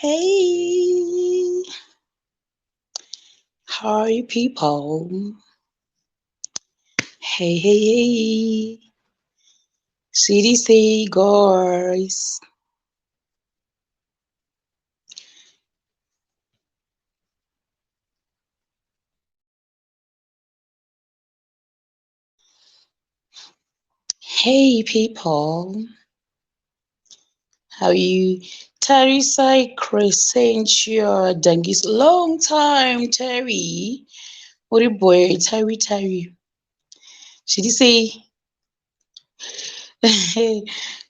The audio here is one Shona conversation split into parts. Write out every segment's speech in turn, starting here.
Hey, how are you people? Hey, hey, hey. City say guys. Hey people, how are you? Terry say Crescentia Dangis. Long time, Terry. What a boy, Terry. Should he say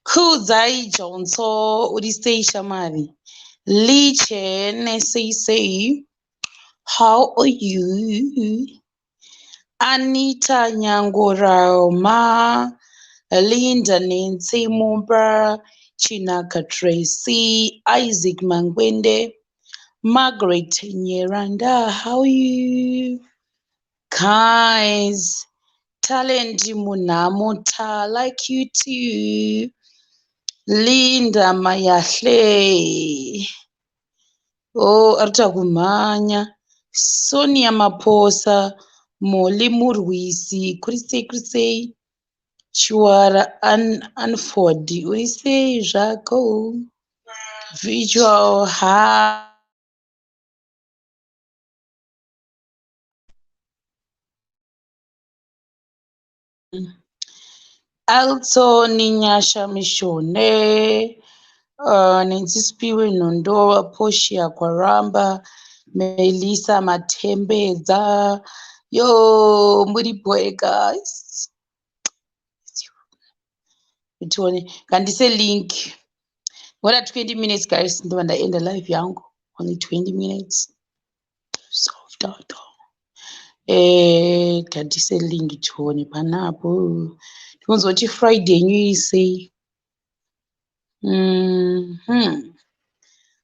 Kuzai Johnson? What he say, Shamari? Lee Chen say, how are you? Anita Nyangorama, Linda Nancy Mumba, Chinaka Tracy, Isaac Mangwende, Margaret Nyeranda. How are you? Guys, talent Munamota, like you too. Linda Mayahle. Oh, arita kumhanya. Sonia Maposa, Molly Murwisi, Kurisei, Chuara Anford, Urisei, Jaco, Visual Ha. Also, Ninyasha Mishone, Nensispiwe Nondoa, Poshia Kwaramba, Melissa Matembeza. Yo, Moody boy, guys. Can you say link? What are 20 minutes, guys? When I end the live, young, only 20 minutes. Soft out. Can you say link to any panapo? It was what Friday, you say.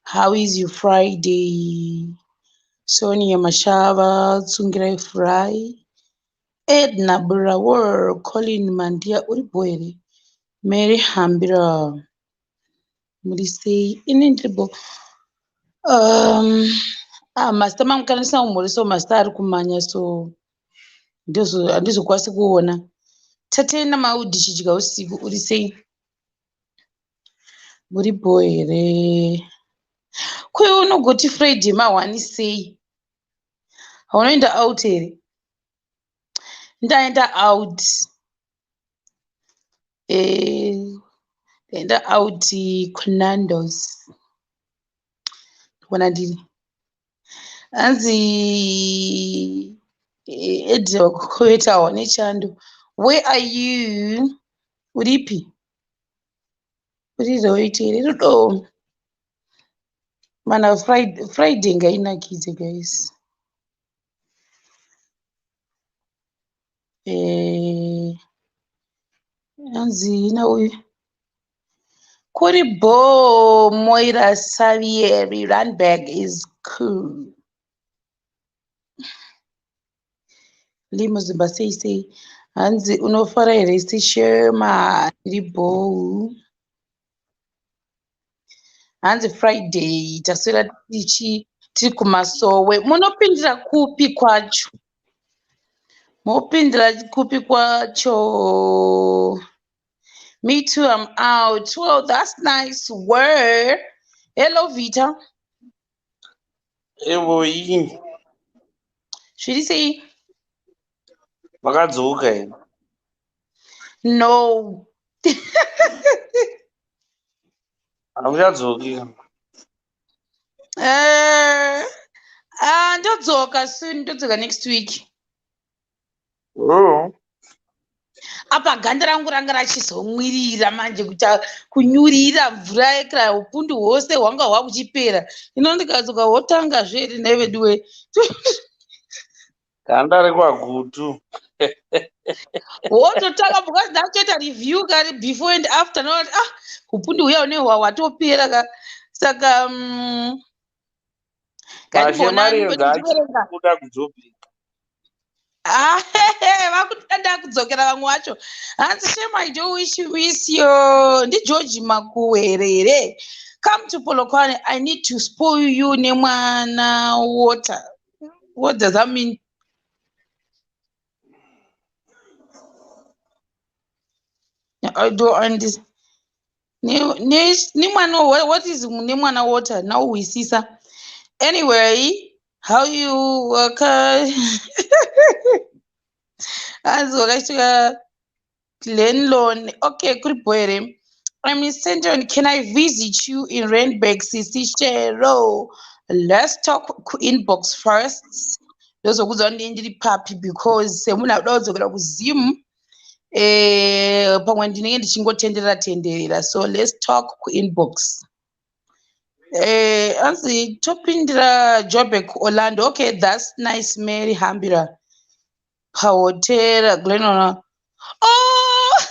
How is your Friday? Sonia Mashava, Tsungre Fry, Edna Burawar, Colin Mandia Uriboy, Mary Hambira, Murisi, inevitable. Master mamkanisa umuriso master ari kumanya so handizokwanisi kuona. Tatena maudhi chidya usiku uri sei? Muri boy here. Kwe unogoti Friday mawani sei? Haunoenda out here? Ndaenda out. Ndaenda out kunandos. Kona ndiri. Hanzi Edze koitawo nechando. Where are you? Uripi? Urizoitere rudo. Mana Friday ngainakidze guys. Hanzi na uyu. Kuribo Moira Savieri run bag is cool. Limo Zimba say hanzi unofara here si Shema ribo. Hanzi Friday taswira tichi tiri kumasowe. Munopindira kupi kwacho? Mopindira kupi kwacho? Me too, I'm out. Well, that's nice word. Hello, Vita. Boy. Should he say? Makadzoka. No. Hamuchadzoki. Ndodzoka soon. Ndodzoka next week. Oh. Apa ganda rangu ranga rachizomwirira manje kunyurira mvura yekira upundu hwose hwanga hwakuchipera. Ino ndikadzoka wotanga zveri neveduwe. Ganda rekwagutu. Wototanga because ndachoita review kare before and after noti upundu huya une hwatopera saka Shema kuda kudzobika. Vakudada kudzokera vamwe vacho. Hanzi Shema, I do wish you. Ndi George Makuwerere. Come to Polokwane, I need to spoil you nemwana water. What does that mean? I don't understand. What is nemwana water? Now we see sir. Anyway, how you work? As Glen loan. Okay, good boy. I'm in Central. Can I visit you in Randburg, Sisi Shero? Let's talk inbox first. Those are good on the puppy because semuna those are going to zoom. Pamwe ndinenge ndichingotendera tendera. So let's talk inbox. Anzi topindira Joburg Orlando. Okay, that's nice. Mary Hambira. Pahotera Glenona. Oh,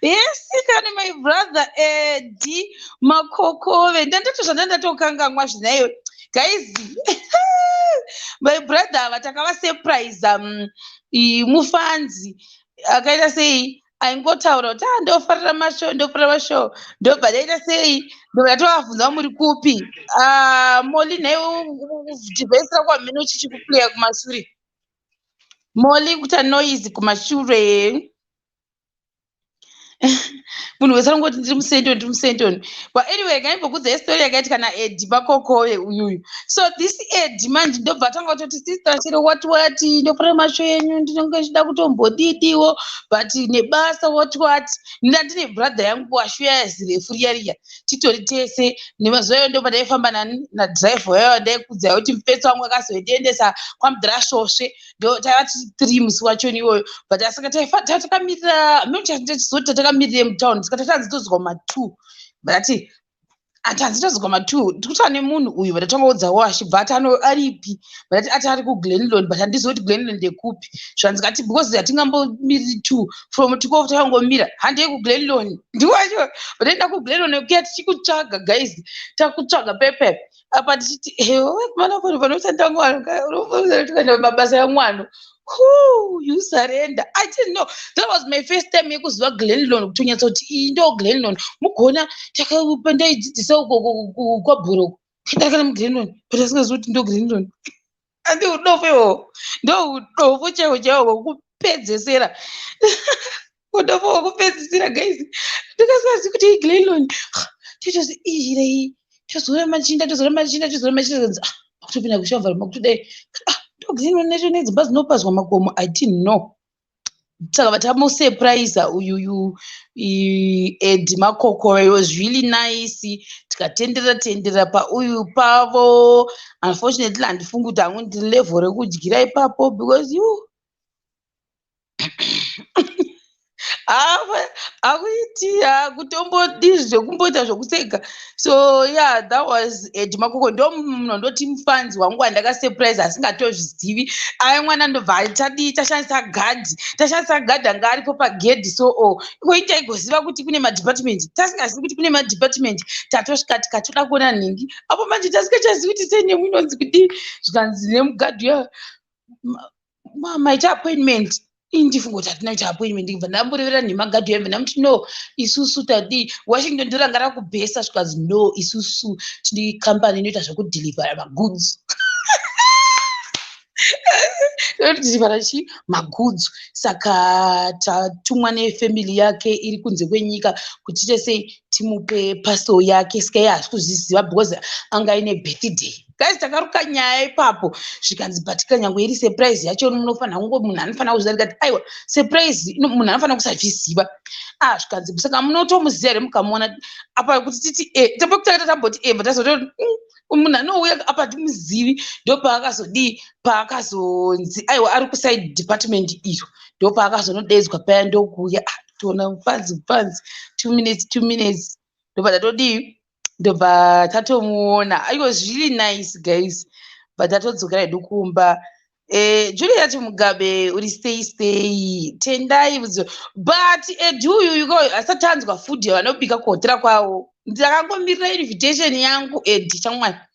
yes, kana my brother Eddie Makokove. Ndatotokanga zvinayo. Guys, my brother vatakava surprise mufanzi akaita sei aingotaura kuti ndofarira mashow ndobva daita sei ndobva tovabvunza muri kupi moli nhaye dhivhesira kwamhene uchichikuplaya kumashure moli kuita noise kumashure munhu wese anongoti ndiri musendoni but anyway ngaimbokudza istori yakaiti kana Edi Makokove uyuyu. So this Edi manje ndobva atanga kutoti sister chero what ndofara masho yenyu ndinenge chida kutombodidiwo but nebasa what ndine brother yangu washuya yazirefu riya titori tese nemazuva iyo ndobva ndaifamba nadrive wayo ndaikudza kuti mufetsi wangu akazoendiendesa kwamudhirashosve ndo takati 3 musi wachoni iwoyo but asika takamirira mechizoti takamirire mutown saka tatanzi tozogwa ma2 but atanzi tozogwa ma2 tikuta nemunhu uyu but atongaudzawo achibva ati aripi but ati ari kuGlenlond but handizoti Glenlond ndekupi zvanzikati because hatingambomiriri 2 from tikovo takangomira handei kuGlenlond ndiwacho but enda kuGlenlond nekuya tichikutsvaga guys takutsvaga pepe apa tichiti mana vanhu vanoshanda mwano tikaenda mabasa yamwano. You surrender. I didn't know. That was my first time yekuziva Glenlond kuti unyatsoti iyi ndo Glenlond mugona takapandaidzidzisa uko kwabhuroko ndakana muGlenlond but asingazivi kuti ndo Glenlond andi udofewo ndo udofo chaiwo chaiwo kwokupedzesera udofo hwokupedzesera guys ndikasingazivi kuti iGlenlond titozi irei tozora machinda kutopinda kushavhara makutodai Glenlond nacho nedzimba dzinopazwa makomo I didn't know. Saka vatamusurprise uyu Edi Makokove. It was really nice. Tikatendera pauyu pavo. Unfortunately handifungi kuti hangu ndiri level rekudyira ipapo because you akuiti kutombodi zvekumboita zvokuseka. So yeah, that was Edi Makokove. Ndo munhu ndoti mufanzi wangu wandakasurprise asingatozvizivi. Aya mwana ndobva atadi tashandisa gadhi anga aripo pagedhi so ikoita igoziva kuti kune madepartment tasingazivi kuti kune madepartment tatosvika tikatoda kuona nhingi apo manje tasingachazivi kuti sei nemunonzi kudii zvikanzi nemugadhi ya maita appointment indifunga kuti hatinaita appointment ndibva ndamborevera nemagadhi yembe ndamuti no isusu tadii Washington ndoranga rakubhesa zvikanzi no isusu tine kambani inoita zvekudhilivhara magoods dhilivhara magoods saka tatumwa nefamily yake iri kunze kwenyika kuti tese timupe pastel yake sika iye hasi kuzviziva because anga ine birthday guys takaruka nyaya ipapo zvikanzi but kanyange iri surprise yacho munhu anofanira kuziva tikati aiwa surprise munhu anofanira kusazviziva zvikanzi saka munotomuziva here mukamuona apa kuti titi tapokutaka tamboti but tazoti munhu anouya apa timuzivi ndopaakazodii paakazonzi aiwa ari kuside department iyo ndopaakazonodedzwa paya ndokuuya toona mufanzi 2 minutes ndobva tatodii ndobva tatomuona. It was really nice guys but tatodzokera hedu kumba. Juliet Mugabe uri stay tendai but Edi uyu asati anzwa food yavanobika kuhotera kwavo ndakangomirira invitation yangu Edi chamwana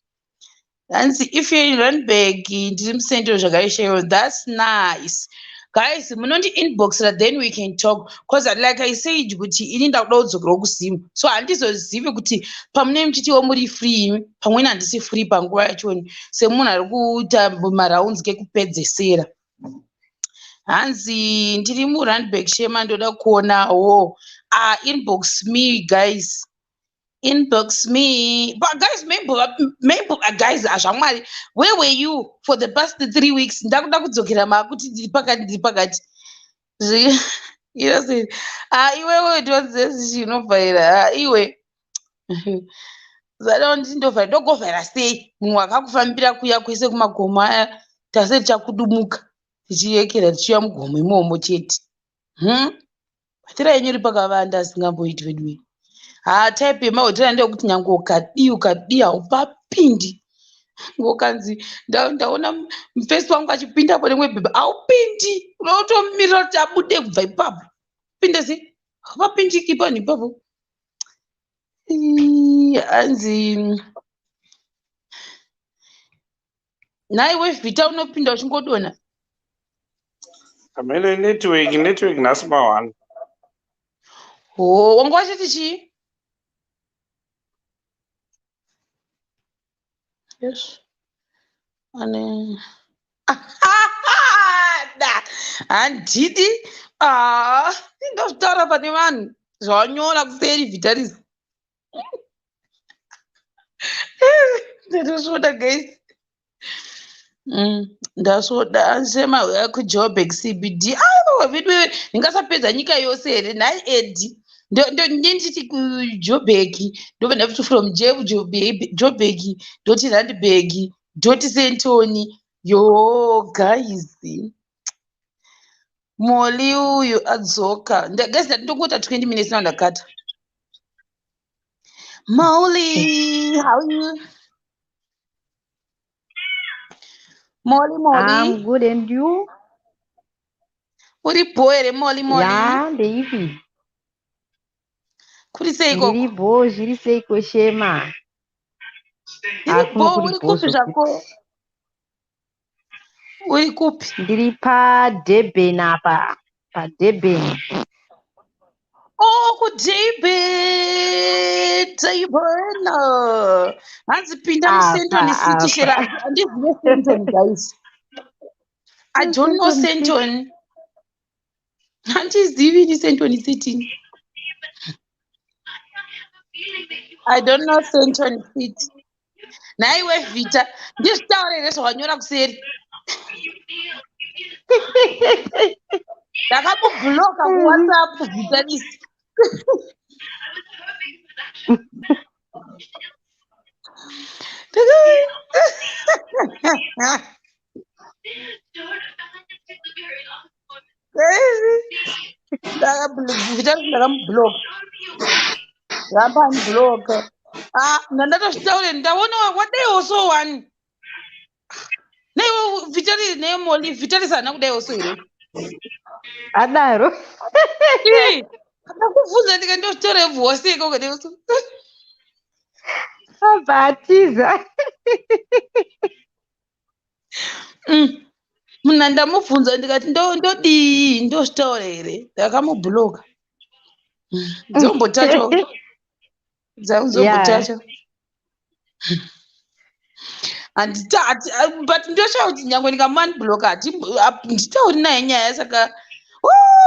hanzi if you're in Randburg ndiri musendero zvakaishayo that's nice. guys munondi inboxera then we can talk because like I said kuti ini ndakuda kudzokerawo kuzimu so handizozivi kuti pamunenge muchitiwo muri free pamweni handisi free panguva yachoni semunhu ari kuita maraunds kekupedzesera hanzi ndiri murandburg Shema ndoda kuonawo inbox me guys inbox me but guys maybe guys zvamwari where were you for the past 3 weeks ndakuda kudzokera makuti ndiri pakati iwewe ndonzesi chinovhaira iwe zada ndindovhaira ndogovhaira sei munhu akakufambira kuya kwese kumagomo aya tase tichakudumuka tichiyekera tichiuya mugomo imomo chete patira yenyu iri pakavanda asingamboiti vedwe type yemahotera ndeyokuti nyange ukadii haupapindi ngokanzi ndaona mufesi wangu achipindapo nemwe bhebha haupindi unotomirira kuti abude kubva ipapo pinde sei hapapindiki panhu ipapo hanzi naiwe vhita unopinda uchingodona kamene network nhasi ma1 wanga wachiti chii yes ane handidi ndozvitaura pane vanhu zvawanyora kuseri vhitaris ndatosoda guys ndasoda Shema kujoburg CBD vidwe ndingasapedza nyika yose here nhai edi ndenditi kujoburg ndobva ndafuti from joburg ndoti randburg ndoti sentoni yo guys moli uyu adzoka guys ndandongota 20 minutes now ndakata Molly, how are you? Molly. I'm good, and you? Uri boy, Molly. Yeah, baby. Kuri sei koko? Ndiri bo, zviri seiko Shema? Ndiri bo, uri kupi zvako? Uri kupi? Ndiri paDurban apa, paDurban. Oh, kudurban. Hanzi pinda muSenton City shera. Andizive Senton guys. I don't know Senton. Andizivi ni Senton City. I don't know Senton City. Naiwe vhita ndizvitaurire zvawanyora kuseri. Ndakamubhuloka kuWhatsApp vhita risi. Ndakamubhuloka. Ndakambubhuloka. Ndatozvitaurira ndaona what day also one. Naiwe vhita ne Molly vhita risi hana kudai also here. Adaro. Ndakubvunza ndika ndozvitaura vhose ikoko neso. Abatiza. Munhu ndamubvunza ndikati ndodii ndozvitaura here ndakamubhuloka. Dzombotacho. Dzombotacho. But ndoshauri kuti nyangwe ndikamunbhuloka nditauri naye nyaya saka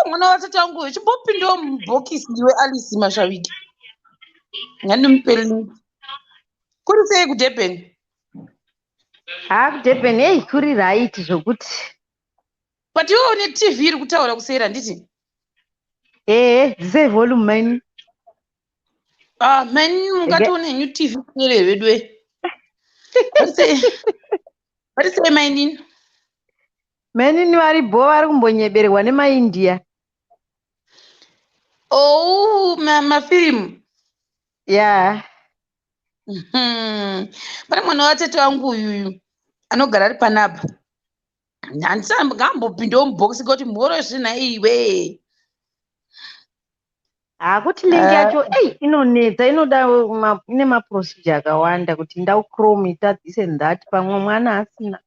mwana watata wangu uyu chimbopindawo mubhokisi iwe Alice Mashaviki. Ngandimupeli. Kuri sei kuDurban? KuDurban hey kuri right zvokuti. But iwe une TV iri kutaura kuseri handiti? Dzise volume mine. Mine mungatoone new TV kuseri vedwe. What say mine? Many vari bo vari kumbonyeberwa nemaIndia. Oh, mafilm. Yeah. Pane mwana watete wangu uyu anogara ari panapa. Handisambopindawo mubhokisi kuti mhoro zvina iwe. Kuti link yacho inonetsa inoda ine maprocedure akawanda kuti ndauchrome this and that pamwe mwana asina.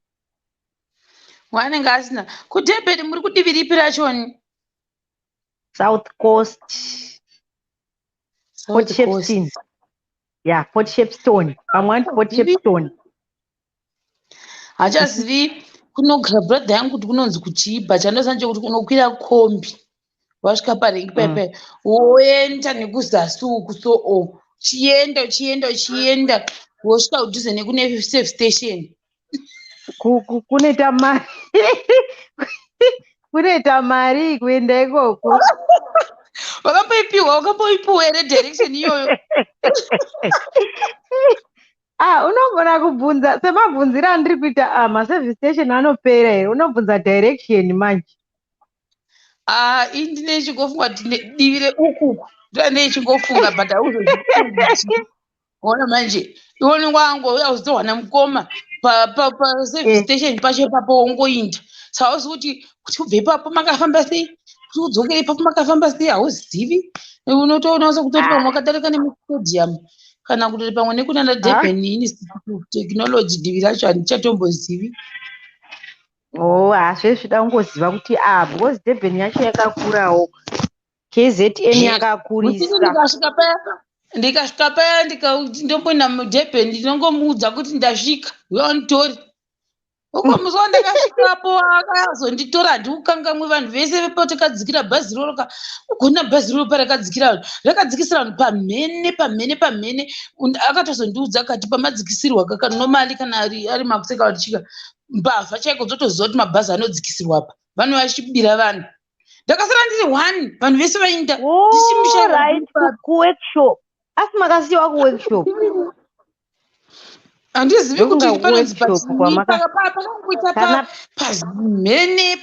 wanenge asina. KuDurban muri kudivi ripi rachoni? South Coast, Port South Shepstone. Coast. Yeah, Port Shepstone. Port Shepstone. Hachazivi kunogara brother yangu kuti kunonzi kuchibva chandosanche kuti kunokwira kombi. Wasvika parengi pepe woenda nekuzasi uku so chienda wosvika kudhuze nekune safe station. Kunoita mari. Kunoita mari kuenda ikoko. Wakamboipiwa here direction iyoyo? Unogona kubvunza semabvunziro andiri kuita maservice station anopera here. Unobvunza direction manje. Ndine chingofunga kuti divire uku ndine chingofunga but ona manje iwoni wangouya uzowana mukoma paservice station pacho ipapo wongoinda sauzi kuti ubve ipapo makafamba sei kuti udzokere ipapo makafamba sei hauzivi. Unotoona sokutoti pamwe wakadarika nemustadium kana kuti pamwe nekunana Durban Institute of Technology divi racho handichatombozivi. Hazve zvida kungoziva kuti because Durban yacho yakakurawo. KZN yakakurisa. Ndikasvika paya ndomboenda muDurban ndinongomuudza kuti ndasvika uya unitori. Ukomuziwa ndakasvikapo akazonditora ndikukangamwe vanhu vese vepo takadzikira bhazi roro ugona bhazi roro parakadzikira vanhu rakadzikisira vanhu pamhene akatozondiudza akati pamadzikisirwa normally kana ari makuseka vatichika mbavha chaiko dzotoziva kuti mabhazi anodzikisirwa apa vanhu vachibira vanhu. Ndakasara ndiri one vanhu vese vainda kuworkshop. Asi makasiyiwa kuworkshop. Handizivi kuti panonzi pakangoita pazimhene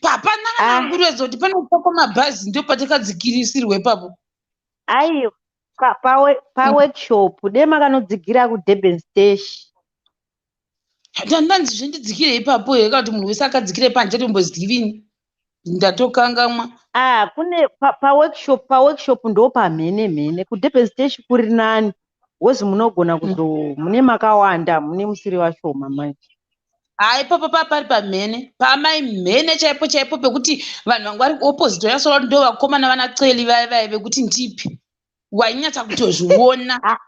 hapana kana nguruedza kuti panopakwa mabhazi ndo patakadzikirisirwa ipapo. Aiyo paworkshop demakanodzigira kuDurban station. Ndanzi zvendidzikire ipapo here kana kuti munhu wese akadzikire panje tombozivini ndatokangamwa. Kune paworkshop ndo pamhene kuDurban station kuri nani wozi munogona mune makawanda mune musiri washoma manje. Ipapo papari pamhene pamai mhene chaipo pekuti vanhu vangu vari opposite yasora ndo vakomana vana Celi vaya vekuti ndipi wainyatsa kutozviona.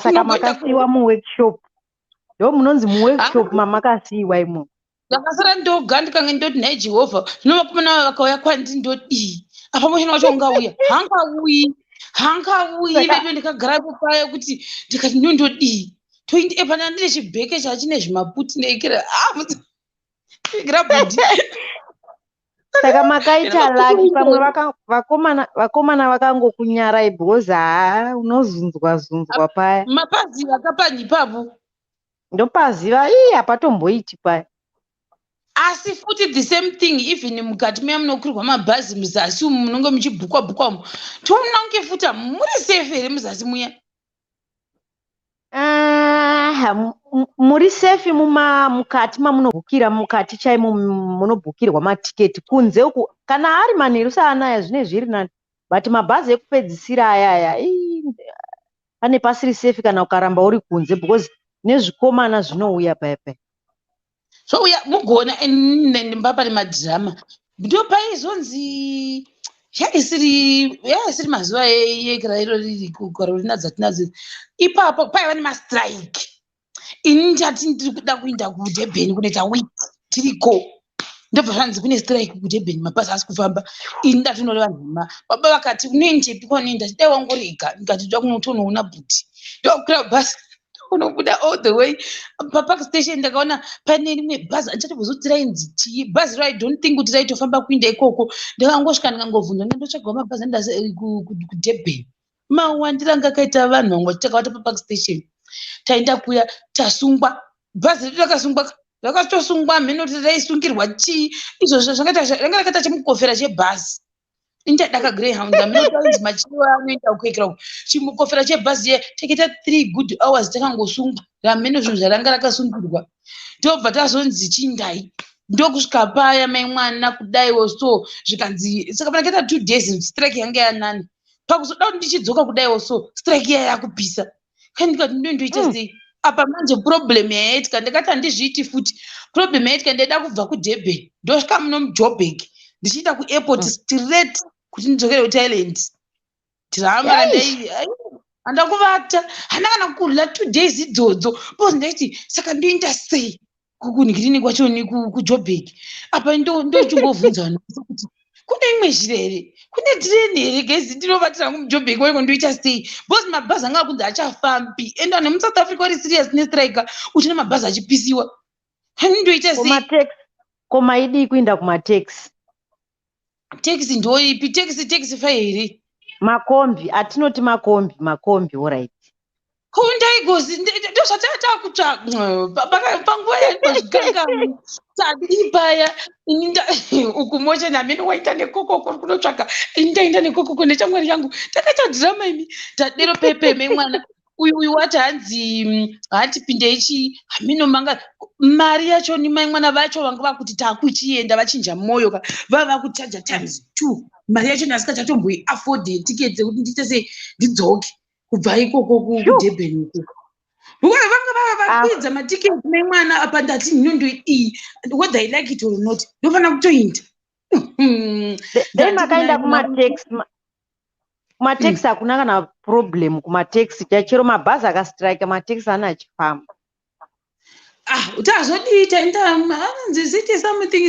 Saka makasiyiwa muworkshop. Ndo munonzi muworkshop mamakasiyiwa imo. Ndakasara ndogandika ndoti nhai Jehovha zvino vakomana vakauya kwandiri ndoti apa mushana wacho ungauya hangauyi vedu ndikagarapo paya kuti ndikati ndondodii toindi pana ndine chibheke chachine zvimaputi neikira bhudhi. Saka makaita laki pamwe vakomana vakangokunyarai because unozunzwa paya. Mapazi vakapanyi ipapo ndopaziva hapatomboiti paya. Asi futi the same thing even mukati meya munokwirwa mabhazi muzasi umu munonge muchibhukwa umu tomunange futa muri safe here muzasi muya? Muri safe mukati mamunobhukira mukati chaimo munobhukirwa matiketi kunze uku kana ari manheru saanaya zvine zviri nani but mabhazi ekupedzisira ayaya pane pasiri safe kana ukaramba uri kunze because nezvikomana zvinouya paya. So uya mugona ndimba pane madhirama ndo paizonzi yaisiri mazuva ekirairo riri kukarolina dzatinadzo ipapo paiva nemastrike. Ini ndati ndiri kuda kuenda kuDurban kunoita wiki tiriko ndobva zvanzi kune strike kuDurban mabhazi asi kufamba. Ini ndatonore vanhu nhema baba vakati unoendepi kwanoenda dai wangorega ndikati toda kunotonoona bhuti ndokukwira bhazi unobuda all the way papark station ndakaona pane rimwe bhazi andichatombozivi rainzi chii bhazi ro I don't think kuti raitofamba kuinda ikoko. Ndakangosvika ndikangovhunza ndotsvagawo mabhazi kuDurban mawandira anga akaita vanhu vangu vachitakavata papark station. Taenda kuya tasungwa bhazi redu rakasungwa rakatosungwa mhene kuti raisungirwa chii izvozvo zvanga rakaita chimukofera chebhazi. Inchadaka Greyhound amene tainzi machiwa anoenda kukwekera chimukofera chebhazi ye teketa 3 good hours takangosungwa ramene zvinhu zvaranga rakasungirwa ndobva tazonzi chindai ndokusvika paya mai mwana kudaiwo so zvikanzi saka panakaita 2 days strike yanga yanani pakuzoda kuti ndichidzoka kudaiwo so strike iya yakupisa kandi ndikati ndoita sei apa manje problem yaitika ndakati handizviiti futi problem yaitika ndaida kubva kuDurban ndosvika muno muJoburg ndichiita kuairport straight kuti ndidzokere kuThailand tiramara handakuvata hana kana kudla 2 days idzodzo bcause ndaiti saka ndoita sei kukunhikirini kwachoni kuJoburg apa ndochimbobvunza vanhu kuti kune imwe zhira here kune tireni here gezi ndinovatira muJoburg waiko ndoita sei bcause mabhazi anga akunzi achafambi ende vanhu muSouth Africa vari serious nestrike uchina mabhazi achipisiwa ndoita sei koma idii kuinda kumataxi taxi ndoipi taxi fai here makombi atinoti makombi alright kundaigozi ndozvatata kutsvaga panguva yainozvikangamu tadii paya ukumosha namene waita nekokoko kunotsvaga ndaenda nekokoko nechamwari yangu takaita dhirama imi tadero pepeme mwana uyu wati hanzi hatipindeichi haminomanga mari yacho nimai mwana vacho vanga vakuti takuchienda vachinja moyo vava kuchaja times 2 mari yacho nasikachatomboi afford ticket dzekuti ndiite sei ndidzoke kubva ikoko kuDurban ukoko vanga vakwidza matiketi memwana apa ndati nhinondo iyi whether I like it or not ndofanira kutoinda dai makaenda kumataxi hakuna kana problem kumataxi chero mabhazi akastrike mataxi ana achifamba utazodii taenda ziti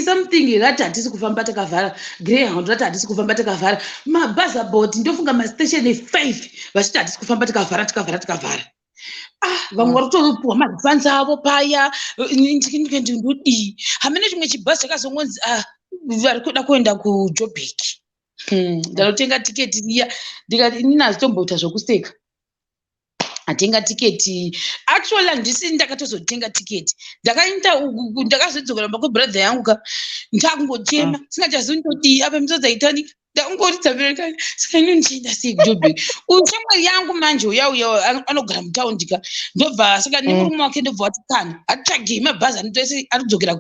something rati hatisi kufamba takavhara Greyhound rati hatisi kufamba takavhara mabhazi aboti ndofunga mastation 5 vachiti hatisi kufamba takavhara vamwe vari kutopuwa madhifansi avo paya ndodii hamene chimwe chibhazi chakazongonzi vari kuda kuenda kuJoburg ndanotenga tiketi riya ndikati inini hazitomboita zvokuseka atenga tiketi actually handisi ndakatozotenga tiketi ndakazodzokera mba kwebrother yangu ndakungochema singachazivi ndodii apa misodzi aitanika ndakungoridza mberekani saka ino ndichienda sei kuJoburg uyu shamwari yangu manje uyauya anogara mutaundi ndobva saka nemurume wake ndobva wati kana atitsvagei mabhazi anotoese atodzokera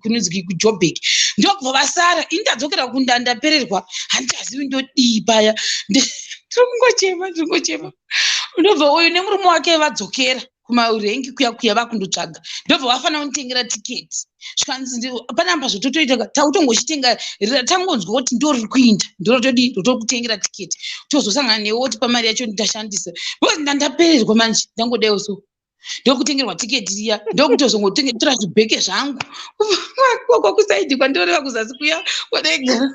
kunonzi kuJoburg ndokubva vasara ini ndadzokera kunda ndapererwa handichazivi ndodii paya ndiringochema ndobva uyu nemurume wake vadzokera kumarengi kuya vakundotsvaga ndobva vafanira kunditengera tiketi zvikanzi panamba zvototoita tautongochitenga tangonzwa kuti ndoriri kuinda ndorotodi rotokutengera tiketi tozosangana newe woti pamari yacho nditashandisa bcause ndandapererwa manje ndangodaiwo so ndokutengerwa tiketi riya ndokutozongotora zvibheke zvangu kwakusaidhi kwandoreva kuzasi kuya kwadaigara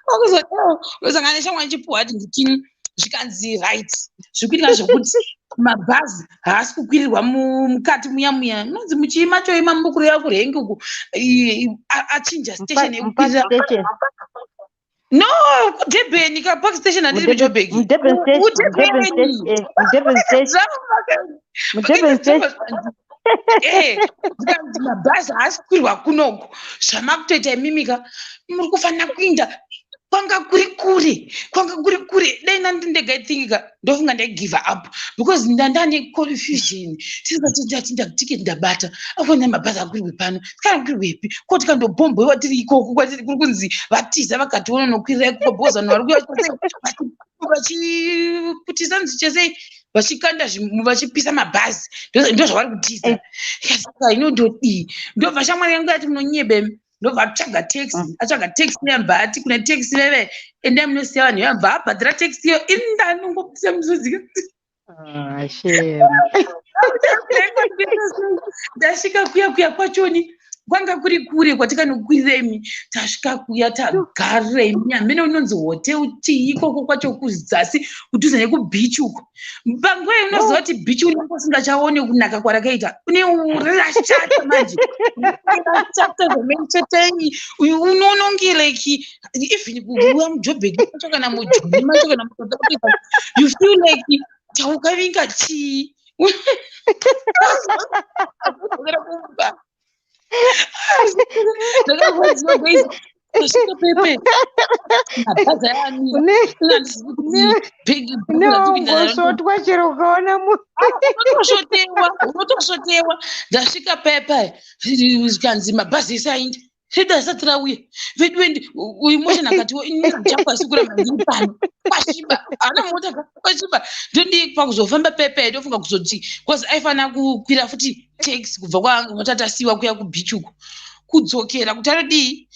kwakuzodao ndosangana neshamwa chipuwa ati ndikini zvikanzi right zvikuitika zvokuti mabhazi haasi kukwirirwa mukati muya nonzi muchiima choima mukureva kurengi uku achinja station yekukwirira no kuDurban kapark station handiri kuJoburg ndikanzi mabhazi haasi kukwirirwa kunoko zvamakutoita imimika muri kufanira kuinda kwanga kuri kure dai ndandindegaitingika ndofunga ndaigive up because ndandane confusion tisati ndatiketi ndabata akwenda mabhazi akwirirwe pano kana kwiriwepi koti kandobhomboiwa tiri ikoko kwatiri kuri kunzi vatiza vakationa nokwirira ikoko bcause vanhu vari kuya vachiputisa nzi chesei vachikanda vachipisa mabhazi ndozvavari kutiza saka inondodii ndobva shamwari yangu yati munonyebe ndobva atsvaga taxi neyambati kuna taxi veve endai munosiya vanhu yabva abhadhira taxi iyo ini ndanongopisa muzodzika ndasvika kuya kwachoni kwanga kuri kure kwatikanokwiremi tasvika kuya tagaremi hamene unonzi hotel tii ikoko kwacho kuzasi kudhuze nekubichi uko panguva unoziva kuti bichi unenge usingachaone kunaka kwarakaita une rashata manje rashata zvemechetaini uyu unononge like even kuuya muJoburg macho kana mujuni macho kana muSouth Africa you feel like chaukavinga chii unongosotwa chero ukaona unotoshotewa ndasvika pepe zvikanzi mabhazi esaindi Shida satira uye. Vedu emotion akati inini chakwa sikura mandini pano. Kwashiba. Ana mota kwashiba. Ndondi pakuzofamba pepe ndofunga kuzoti because aifana kukwira futi taxi kubva kwangu motatasiwa kuya kubeach uko. Kudzokera kuti anodii.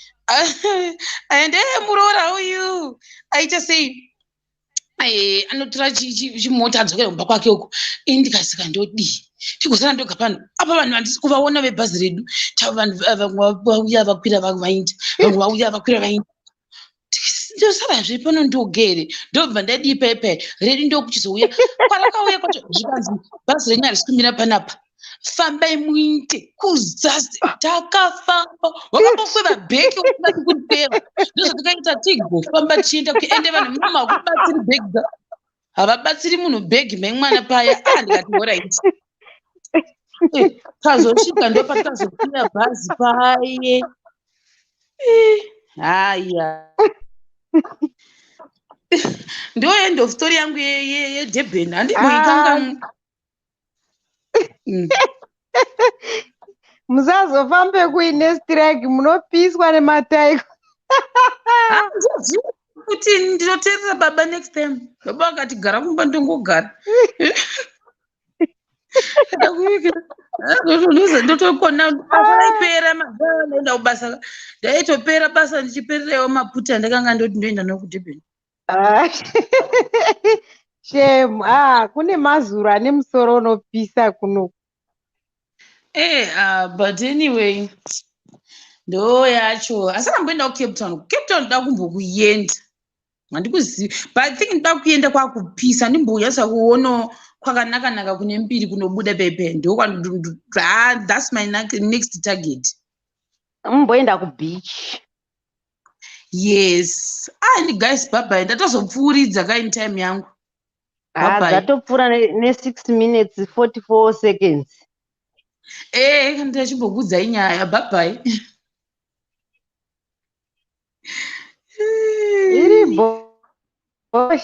And muroora uyu aita sei anotora chimota adzokera kumba kwake uko ndikasika ndodii tikuzara ndoga pano apa vanhu vandisi kuvaona vebhazi redu vanhu vauya vakwira vainda vanhu vauya vakwira vainda ndosarazve pano ndogere ndobva ndadii pepe redu ndokuchizouya kwarakauya kwacho zvikanzi bhazi renyu harisi kumira panapa fambai muinde kuzasi takafamba wakambokweva bheki usati kuripeva ndozvatikaita tigofamba tichienda kuende vanhu mama vakubatsiri bhegi havabatsiri munhu bhegi memwana paya ndikati oraiti tazosvika ndopatazokwira bhazi paye haya ndo end of story yangu yedurban handimboikangamwa musazofambe kuine strike munopiswa nemataiko kuti ndinoteerera baba next time baba akati gara kumba ndongogara ndotokona aipera mazaa ndaenda kubasa ndaitopera basa ndichipererewo maputa ndakanga ndoti ndoenda nokudurban shemu kune mazuro ane musoro unopisa kuno but anyway ndo yacho asi amboenda kucape town da kumbokuenda handikuzivi but I think nda kuenda kwakupisa ndimbouya kuona kwakanaka kune mbiri kunobuda pepe that's my next target mumboenda kubeach yes guys bye ndatozopfuuridza kaini time yangu dzatopfuura ne6 minutes 44 seconds ndachimbokudzai nyaya bye iribo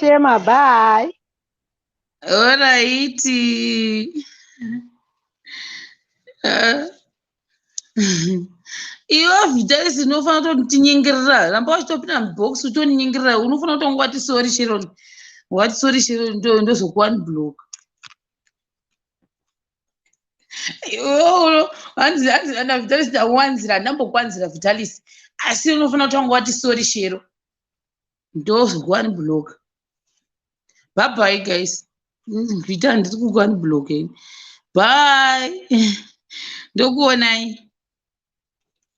Shema bye alright iwe Vitalis unofana kutinyengerera ramba wachitopinda mubox utoninyengerera unofana kutonga wati sorry Sharon ndozokuwa unblock hanzi ana Vitalis ndawanzira ndambokwanzira Vitalis asi unofana kutonga wati sorry Sharon ndozokuwa unblock bye guys Vita ndiri kukuwa unblock bye ndokuonai